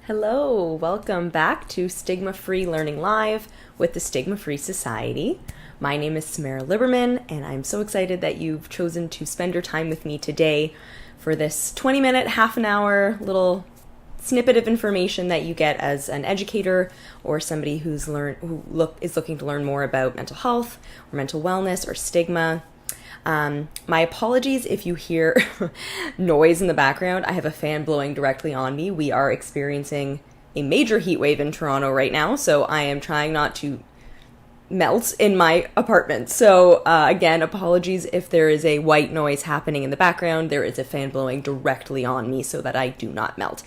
Hello, welcome back to Stigma-Free Learning Live with the Stigma-Free Society. My name is Samara Liberman, and I'm so excited that you've chosen to spend your time with me today for this 20-minute, half an hour little snippet of information that you get as an educator or somebody is looking to learn more about mental health or mental wellness or stigma. My apologies if you hear noise in the background. I have a fan blowing directly on me. We are experiencing a major heat wave in Toronto right now, so I am trying not to melt in my apartment. So again, apologies if there is a white noise happening in the background. There is a fan blowing directly on me so that I do not melt.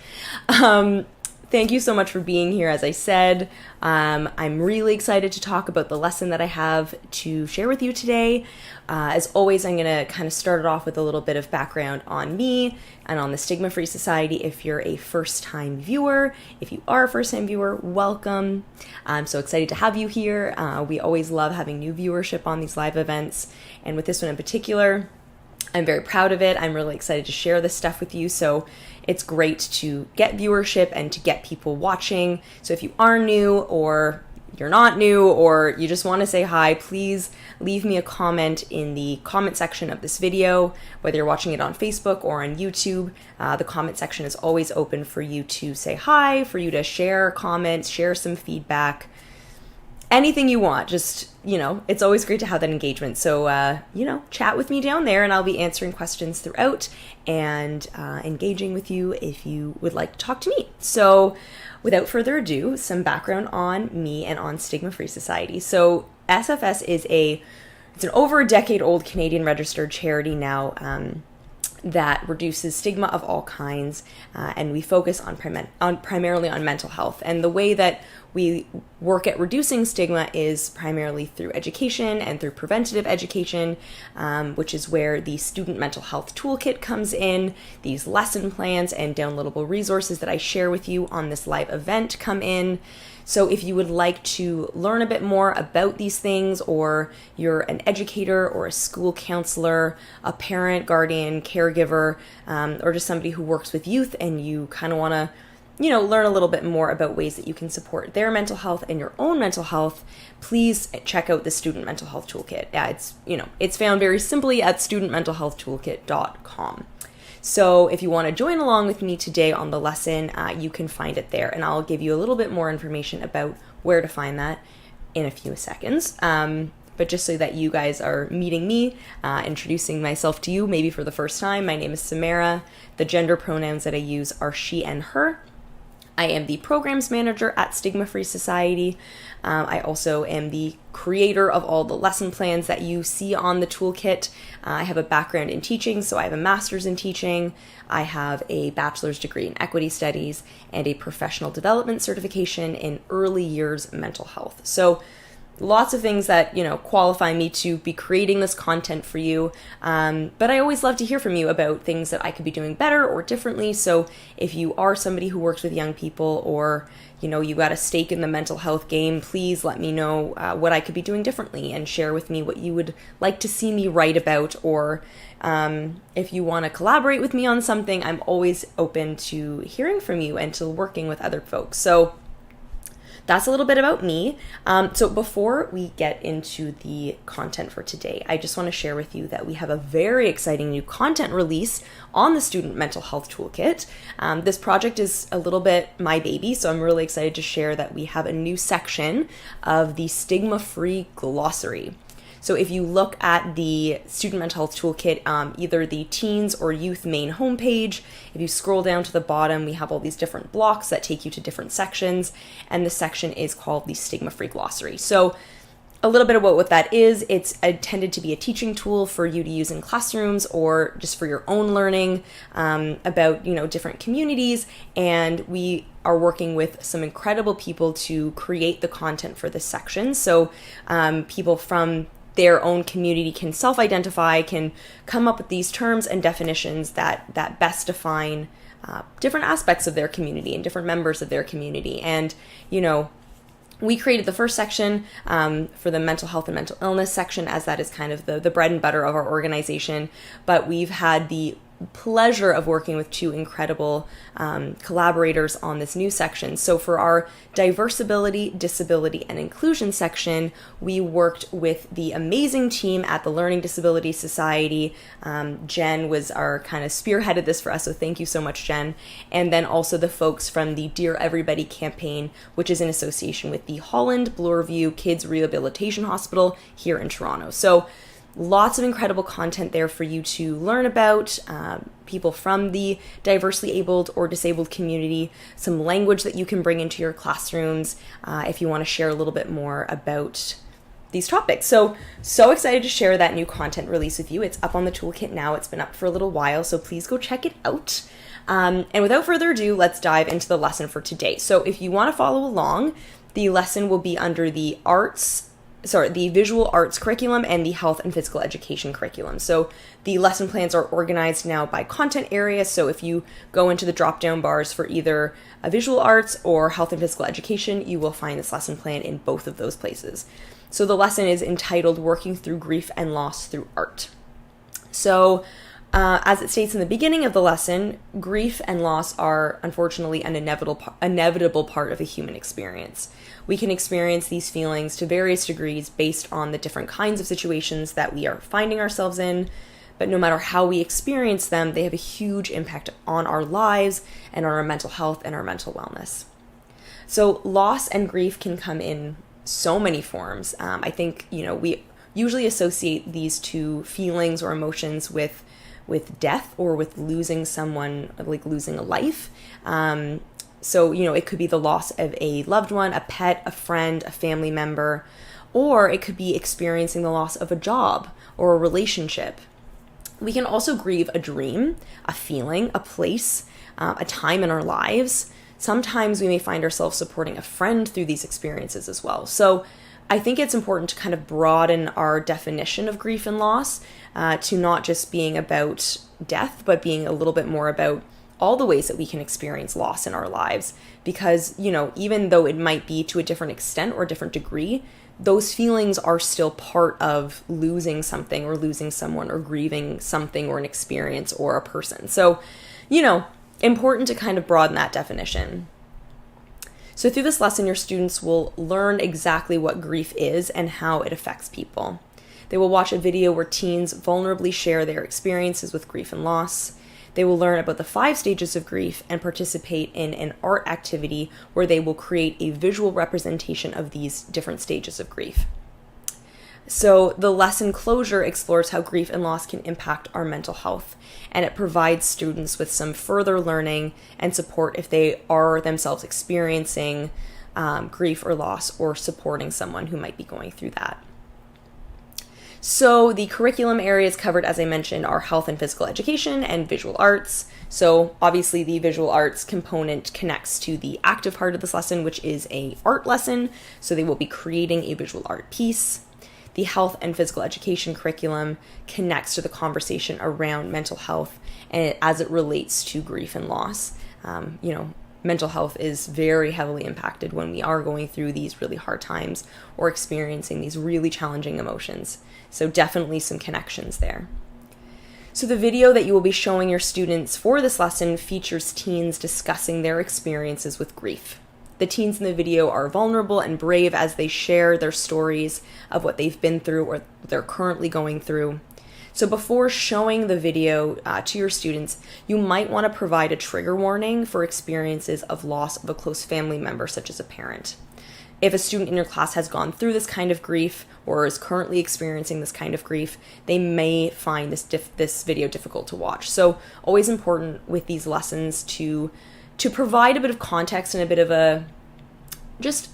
Thank you so much for being here. As I said, I'm really excited to talk about the lesson that I have to share with you today. As always, I'm going to kind of start it off with a little bit of background on me and on the Stigma-Free Society. If you're a first-time viewer, if you are a first-time viewer, welcome. I'm so excited to have you here. We always love having new viewership on these live events. And with this one in particular, I'm very proud of it. I'm really excited to share this stuff with you. So it's great to get viewership and to get people watching. So if you are new or you're not new or you just want to say hi, please leave me a comment in the comment section of this video, whether you're watching it on Facebook or on YouTube. The comment section is always open for you to say hi, for you to share comments, share some feedback, anything you want. Just, it's always great to have that engagement. So, chat with me down there and I'll be answering questions throughout and engaging with you if you would like to talk to me. So without further ado, some background on me and on Stigma-Free Society. So SFS is it's an over a decade old Canadian registered charity now that reduces stigma of all kinds, and we focus primarily on mental health. And the way that we work at reducing stigma is primarily through education and through preventative education, which is where the Student Mental Health Toolkit comes in. These lesson plans and downloadable resources that I share with you on this live event come in. So if you would like to learn a bit more about these things, or you're an educator or a school counselor, a parent, guardian, caregiver, or just somebody who works with youth and you kind of want to learn a little bit more about ways that you can support their mental health and your own mental health, please check out the Student Mental Health Toolkit. Yeah, it's found very simply at studentmentalhealthtoolkit.com. So if you want to join along with me today on the lesson, you can find it there, and I'll give you a little bit more information about where to find that in a few seconds. But just so that you guys are meeting me, introducing myself to you maybe for the first time, my name is Samara. The gender pronouns that I use are she and her. I am the programs manager at Stigma-Free Society. I also am the creator of all the lesson plans that you see on the toolkit. I have a background in teaching, so I have a master's in teaching. I have a bachelor's degree in equity studies and a professional development certification in early years mental health. So lots of things that, qualify me to be creating this content for you. But I always love to hear from you about things that I could be doing better or differently. So if you are somebody who works with young people, or, you got a stake in the mental health game, please let me know what I could be doing differently and share with me what you would like to see me write about. Or if you want to collaborate with me on something, I'm always open to hearing from you and to working with other folks. So that's a little bit about me. So before we get into the content for today, I just want to share with you that we have a very exciting new content release on the Student Mental Health Toolkit. This project is a little bit my baby, so I'm really excited to share that we have a new section of the Stigma-Free Glossary. So if you look at the Student Mental Health Toolkit, either the teens or youth main homepage, if you scroll down to the bottom, we have all these different blocks that take you to different sections, and this section is called the Stigma-Free Glossary. So a little bit about what that is. It's intended to be a teaching tool for you to use in classrooms or just for your own learning about, different communities, and we are working with some incredible people to create the content for this section. So people from their own community can self-identify, can come up with these terms and definitions that best define different aspects of their community and different members of their community. And, we created the first section for the mental health and mental illness section, as that is kind of the bread and butter of our organization. But we've had the pleasure of working with two incredible collaborators on this new section. So for our diversibility, disability, and inclusion section, we worked with the amazing team at the Learning Disability Society. Jen was our kind of spearheaded this for us, so thank you so much, Jen. And then also the folks from the Dear Everybody campaign, which is in association with the Holland Bloorview Kids Rehabilitation Hospital here in Toronto. So lots of incredible content there for you to learn about people from the diversely abled or disabled community, some language that you can bring into your classrooms if you want to share a little bit more about these topics. So excited to share that new content release with you. It's up on the toolkit now. It's been up for a little while, so please go check it out. And without further ado, let's dive into the lesson for today. So if you want to follow along, the lesson will be under the visual arts curriculum and the health and physical education curriculum. So the lesson plans are organized now by content area. So if you go into the drop-down bars for either a visual arts or health and physical education, you will find this lesson plan in both of those places. So the lesson is entitled Working Through Grief and Loss Through Art. So as it states in the beginning of the lesson, grief and loss are unfortunately an inevitable part of the human experience. We can experience these feelings to various degrees based on the different kinds of situations that we are finding ourselves in, but no matter how we experience them, they have a huge impact on our lives and on our mental health and our mental wellness. So loss and grief can come in so many forms. I think, we usually associate these two feelings or emotions with death or with losing someone, like losing a life. So, it could be the loss of a loved one, a pet, a friend, a family member, or it could be experiencing the loss of a job or a relationship. We can also grieve a dream, a feeling, a place, a time in our lives. Sometimes we may find ourselves supporting a friend through these experiences as well. So I think it's important to kind of broaden our definition of grief and loss to not just being about death, but being a little bit more about all the ways that we can experience loss in our lives. Because, even though it might be to a different extent or a different degree, those feelings are still part of losing something or losing someone or grieving something or an experience or a person. So, important to kind of broaden that definition. So through this lesson, your students will learn exactly what grief is and how it affects people. They will watch a video where teens vulnerably share their experiences with grief and loss. They will learn about the 5 stages of grief and participate in an art activity where they will create a visual representation of these different stages of grief. So the lesson closure explores how grief and loss can impact our mental health, and it provides students with some further learning and support if they are themselves experiencing grief or loss or supporting someone who might be going through that. So the curriculum areas covered, as I mentioned, are health and physical education and visual arts. So obviously the visual arts component connects to the active part of this lesson, which is an art lesson. So they will be creating a visual art piece. The health and physical education curriculum connects to the conversation around mental health and as it relates to grief and loss. Mental health is very heavily impacted when we are going through these really hard times or experiencing these really challenging emotions. So definitely some connections there. So the video that you will be showing your students for this lesson features teens discussing their experiences with grief. The teens in the video are vulnerable and brave as they share their stories of what they've been through or they're currently going through. So before showing the video to your students, you might want to provide a trigger warning for experiences of loss of a close family member, such as a parent. If a student in your class has gone through this kind of grief or is currently experiencing this kind of grief, they may find this video difficult to watch. So always important with these lessons to provide a bit of context and a bit of a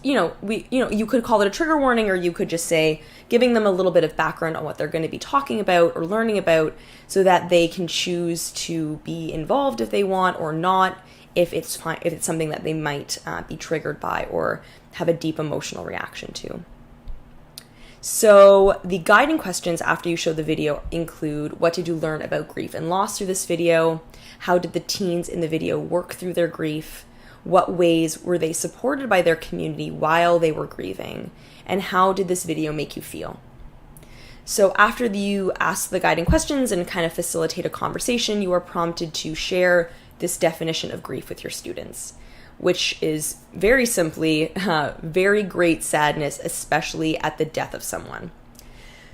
you could call it a trigger warning, or you could just say giving them a little bit of background on what they're going to be talking about or learning about so that they can choose to be involved if they want or not, if it's something that they might be triggered by or have a deep emotional reaction to. So the guiding questions after you show the video include: what did you learn about grief and loss through this video? How did the teens in the video work through their grief? What ways were they supported by their community while they were grieving? And how did this video make you feel? So after you ask the guiding questions and kind of facilitate a conversation, you are prompted to share this definition of grief with your students, which is very simply very great sadness, especially at the death of someone.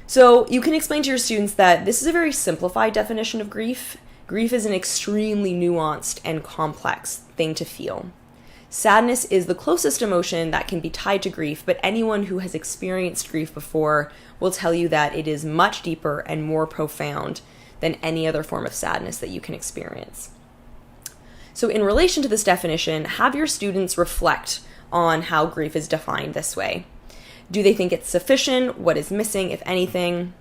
So you can explain to your students that this is a very simplified definition of grief. Grief is an extremely nuanced and complex thing to feel. Sadness is the closest emotion that can be tied to grief, but anyone who has experienced grief before will tell you that it is much deeper and more profound than any other form of sadness that you can experience. So in relation to this definition, have your students reflect on how grief is defined this way. Do they think it's sufficient? What is missing, if anything?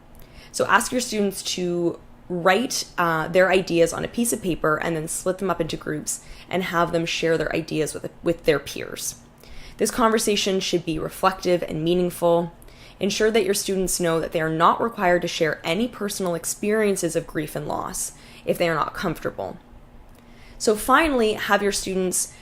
So ask your students to write their ideas on a piece of paper and then split them up into groups and have them share their ideas with their peers. This conversation should be reflective and meaningful. Ensure that your students know that they are not required to share any personal experiences of grief and loss if they are not comfortable. So finally, have your students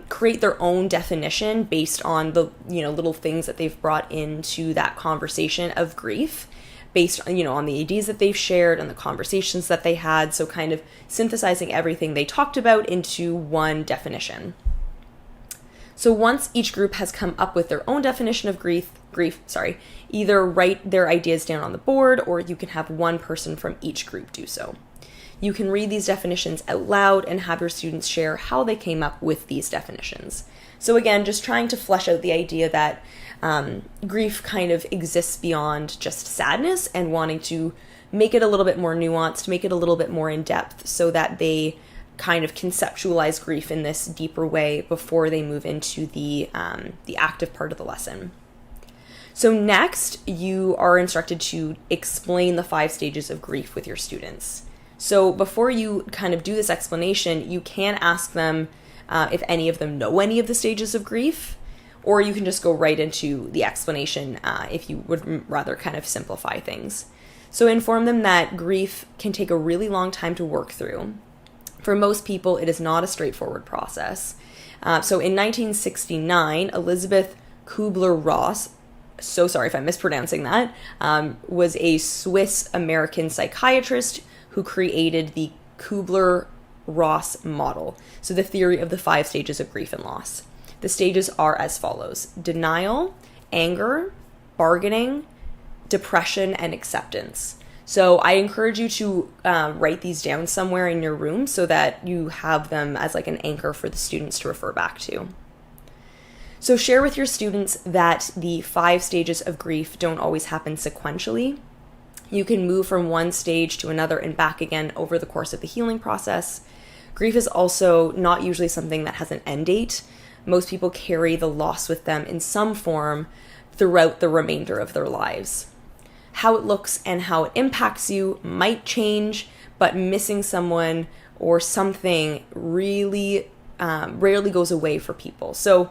create their own definition based on the little things that they've brought into that conversation of grief, based on the ideas that they've shared and the conversations that they had. So kind of synthesizing everything they talked about into one definition. So once each group has come up with their own definition of grief, either write their ideas down on the board, or you can have one person from each group do so. You can read these definitions out loud and have your students share how they came up with these definitions. So again, just trying to flesh out the idea that grief kind of exists beyond just sadness, and wanting to make it a little bit more nuanced, make it a little bit more in depth, so that they kind of conceptualize grief in this deeper way before they move into the active part of the lesson. So next, you are instructed to explain the 5 stages of grief with your students. So before you kind of do this explanation, you can ask them if any of them know any of the stages of grief, or you can just go right into the explanation if you would rather kind of simplify things. So inform them that grief can take a really long time to work through. For most people, it is not a straightforward process. So in 1969, Elizabeth Kubler-Ross, so sorry if I'm mispronouncing that, was a Swiss-American psychiatrist who created the Kubler-Ross model, so the theory of the 5 stages of grief and loss. The stages are as follows: denial, anger, bargaining, depression, and acceptance. So I encourage you to write these down somewhere in your room so that you have them as like an anchor for the students to refer back to. So share with your students that the 5 stages of grief don't always happen sequentially. You can move from one stage to another and back again over the course of the healing process. Grief is also not usually something that has an end date. Most people carry the loss with them in some form throughout the remainder of their lives. How it looks and how it impacts you might change, but missing someone or something really rarely goes away for people. So,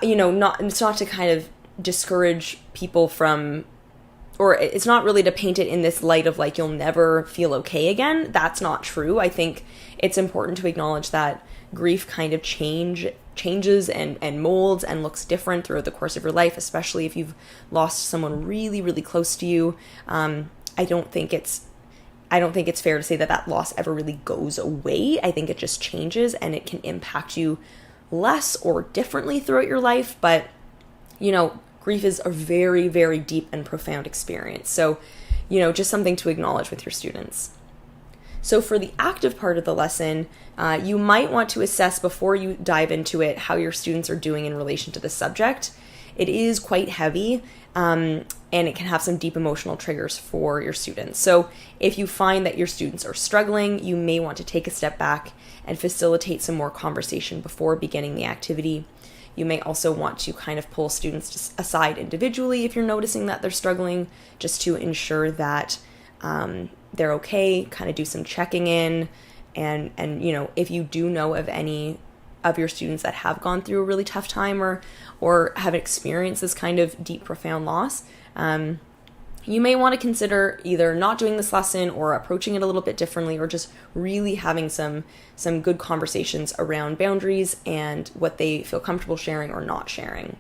it's not to kind of discourage people from, or it's not really to paint it in this light of like, you'll never feel okay again. That's not true. I think it's important to acknowledge that grief kind of changes and molds and looks different throughout the course of your life, especially if you've lost someone really, really close to you. I don't think it's fair to say that loss ever really goes away. I think it just changes, and it can impact you less or differently throughout your life. But, grief is a very, very deep and profound experience. So, just something to acknowledge with your students. So for the active part of the lesson, you might want to assess before you dive into it how your students are doing in relation to the subject. It is quite heavy, and it can have some deep emotional triggers for your students. So if you find that your students are struggling, you may want to take a step back and facilitate some more conversation before beginning the activity. You may also want to kind of pull students aside individually if you're noticing that they're struggling, just to ensure that they're okay, kind of do some checking in. And if you do know of any of your students that have gone through a really tough time or have experienced this kind of deep, profound loss, you may want to consider either not doing this lesson or approaching it a little bit differently, or just really having some good conversations around boundaries and what they feel comfortable sharing or not sharing.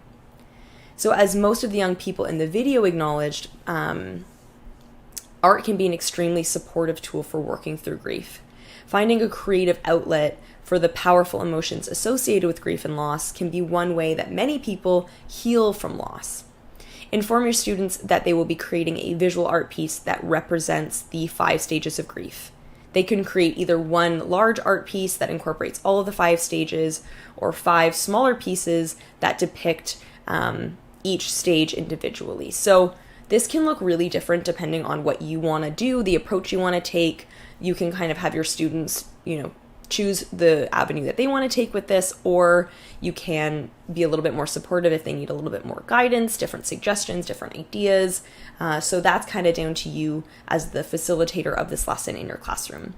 So as most of the young people in the video acknowledged, art can be an extremely supportive tool for working through grief. Finding a creative outlet for the powerful emotions associated with grief and loss can be one way that many people heal from loss. Inform your students that they will be creating a visual art piece that represents the 5 stages of grief. They can create either one large art piece that incorporates all of the 5 stages, or 5 smaller pieces that depict each stage individually. So this can look really different depending on what you want to do, the approach you want to take. You can kind of have your students, choose the avenue that they want to take with this, or you can be a little bit more supportive if they need a little bit more guidance, different suggestions, different ideas. So that's kind of down to you as the facilitator of this lesson in your classroom.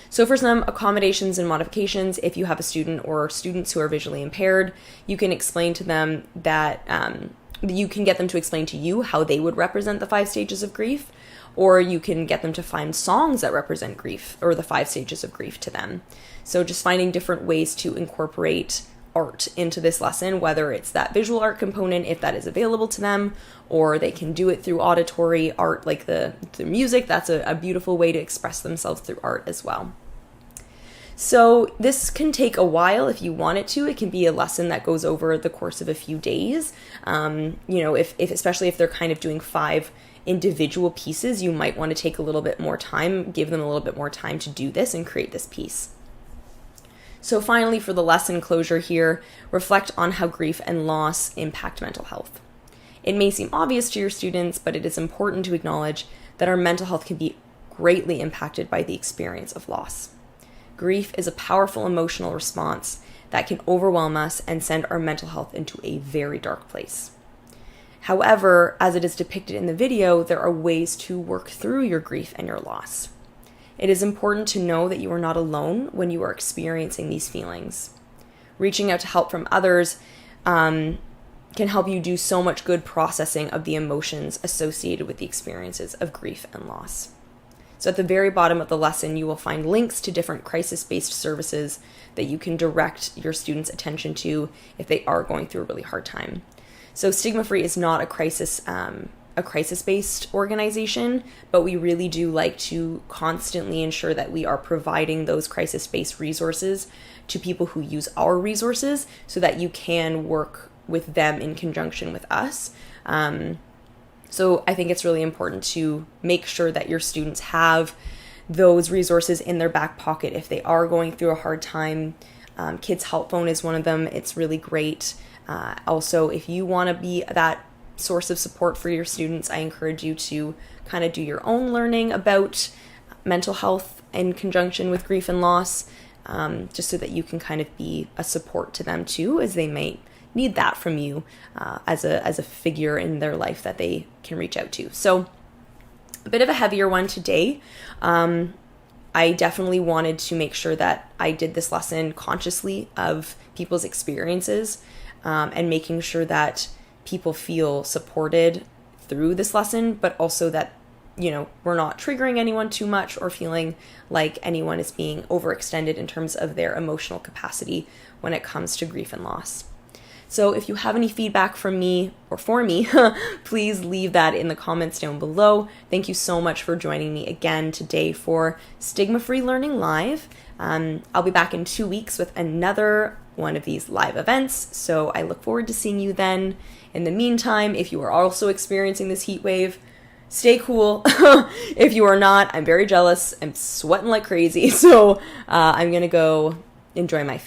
So for some accommodations and modifications, if you have a student or students who are visually impaired, you can explain to them that you can get them to explain to you how they would represent the 5 stages of grief, or you can get them to find songs that represent grief or the 5 stages of grief to them. So just finding different ways to incorporate art into this lesson, whether it's that visual art component, if that is available to them, or they can do it through auditory art, like the music. That's a beautiful way to express themselves through art as well. So this can take a while if you want it to. It can be a lesson that goes over the course of a few days. If especially if they're kind of doing 5 individual pieces, you might want to take a little bit more time, give them a little bit more time to do this and create this piece. So finally, for the lesson closure here, reflect on how grief and loss impact mental health. It may seem obvious to your students, but it is important to acknowledge that our mental health can be greatly impacted by the experience of loss. Grief is a powerful emotional response that can overwhelm us and send our mental health into a very dark place. However, as it is depicted in the video, there are ways to work through your grief and your loss. It is important to know that you are not alone when you are experiencing these feelings. Reaching out to help from others can help you do so much good processing of the emotions associated with the experiences of grief and loss. So at the very bottom of the lesson, you will find links to different crisis-based services that you can direct your students' attention to if they are going through a really hard time. So Stigma-Free is not a crisis-based organization, but we really do like to constantly ensure that we are providing those crisis-based resources to people who use our resources so that you can work with them in conjunction with us. So I think it's really important to make sure that your students have those resources in their back pocket if they are going through a hard time. Kids Help Phone is one of them. It's really great. Also, if you want to be that source of support for your students, I encourage you to kind of do your own learning about mental health in conjunction with grief and loss, just so that you can kind of be a support to them too, as they might need that from you as a figure in their life that they can reach out to. So a bit of a heavier one today. I definitely wanted to make sure that I did this lesson consciously of people's experiences, and making sure that people feel supported through this lesson, but also that, we're not triggering anyone too much or feeling like anyone is being overextended in terms of their emotional capacity when it comes to grief and loss. So if you have any feedback from me or for me, please leave that in the comments down below. Thank you so much for joining me again today for Stigma-Free Learning Live. I'll be back in 2 weeks with another one of these live events, so I look forward to seeing you then. In the meantime, if you are also experiencing this heat wave, stay cool. If you are not, I'm very jealous. I'm sweating like crazy, so I'm gonna go enjoy my family.